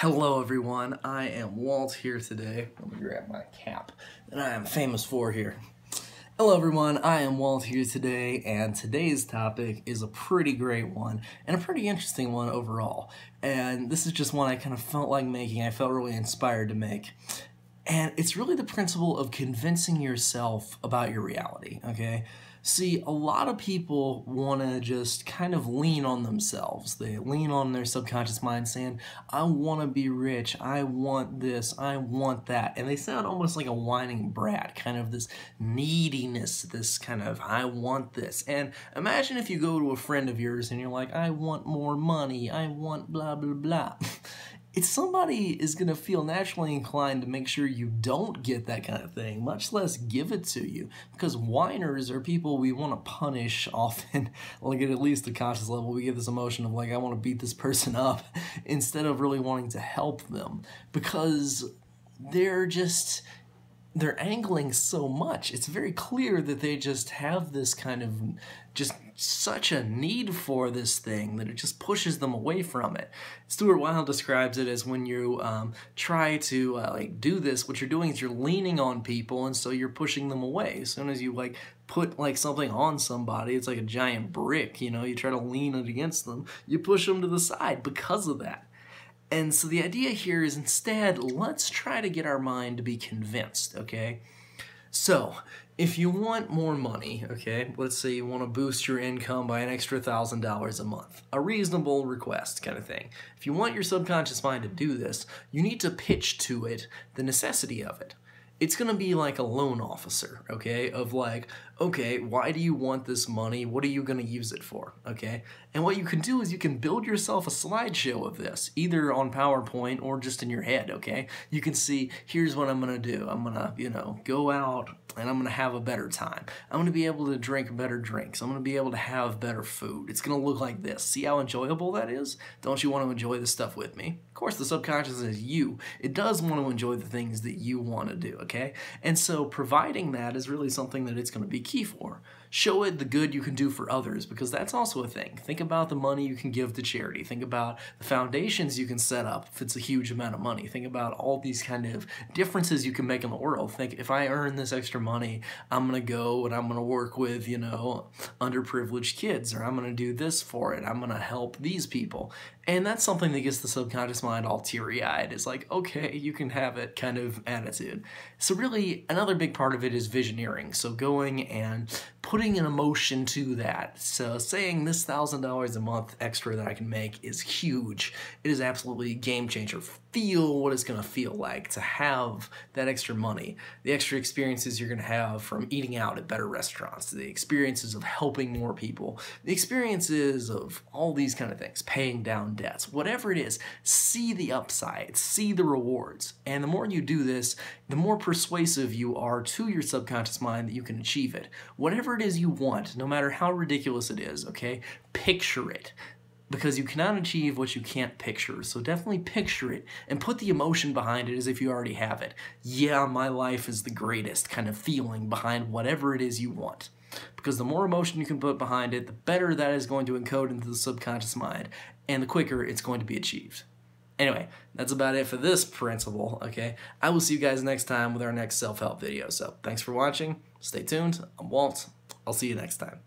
Hello everyone, I am Walt here today. Let me grab my cap that I am famous for here. Hello everyone, I am Walt here today, and today's topic is a pretty great one, and a pretty interesting one overall. And this is just one I kind of felt like making, I felt really inspired to make. And it's really the principle of convincing yourself about your reality, okay? See, a lot of people want to just kind of lean on themselves. They lean on their subconscious mind saying, I want to be rich, I want this, I want that. And they sound almost like a whining brat, kind of this neediness, this kind of, I want this. And imagine if you go to a friend of yours and you're like, I want more money, I want blah, blah, blah. It's somebody is going to feel naturally inclined to make sure you don't get that kind of thing, much less give it to you. Because whiners are people we want to punish often, like at least the conscious level. We get this emotion of like, I want to beat this person up instead of really wanting to help them. Because they're angling so much. It's very clear that they just have this kind of just such a need for this thing that it just pushes them away from it. Stuart Wilde describes it as when you try to like do this, what you're doing is you're leaning on people, and so you're pushing them away. As soon as you like put like something on somebody, it's like a giant brick, you know, you try to lean it against them, you push them to the side because of that. And so the idea here is instead, let's try to get our mind to be convinced, okay? So, if you want more money, okay, let's say you want to boost your income by an extra $1,000 a month, a reasonable request kind of thing. If you want your subconscious mind to do this, you need to pitch to it the necessity of it. It's going to be like a loan officer, okay, of like, okay, why do you want this money? What are you going to use it for, okay? And what you can do is you can build yourself a slideshow of this, either on PowerPoint or just in your head, okay? You can see, here's what I'm going to do. I'm going to, you know, go out and I'm going to have a better time. I'm going to be able to drink better drinks. I'm going to be able to have better food. It's going to look like this. See how enjoyable that is? Don't you want to enjoy this stuff with me? Of course, the subconscious is you. It does want to enjoy the things that you want to do, okay? And so providing that is really something that it's going to be key for. Show it the good you can do for others, because that's also a thing. Think about the money you can give to charity. Think about the foundations you can set up if it's a huge amount of money. Think about all these kind of differences you can make in the world. Think, if I earn this extra money, I'm going to go and I'm going to work with, you know, underprivileged kids, or I'm going to do this for it. I'm going to help these people. And that's something that gets the subconscious mind all teary-eyed. It's like, okay, you can have it kind of attitude. So really, another big part of it is visioneering. So going and putting an emotion to that. So saying this $1,000 a month extra that I can make is huge. It is absolutely a game changer. Feel what it's going to feel like to have that extra money, the extra experiences you're going to have from eating out at better restaurants, the experiences of helping more people, the experiences of all these kind of things, paying down debts, whatever it is. See the upside, see the rewards. And the more you do this, the more persuasive you are to your subconscious mind that you can achieve it. Whatever it is you want, no matter how ridiculous it is, okay, picture it. Because you cannot achieve what you can't picture. So definitely picture it and put the emotion behind it as if you already have it. Yeah, my life is the greatest kind of feeling behind whatever it is you want. Because the more emotion you can put behind it, the better that is going to encode into the subconscious mind, and the quicker it's going to be achieved. Anyway, that's about it for this principle, okay? I will see you guys next time with our next self-help video. So thanks for watching. Stay tuned. I'm Walt. I'll see you next time.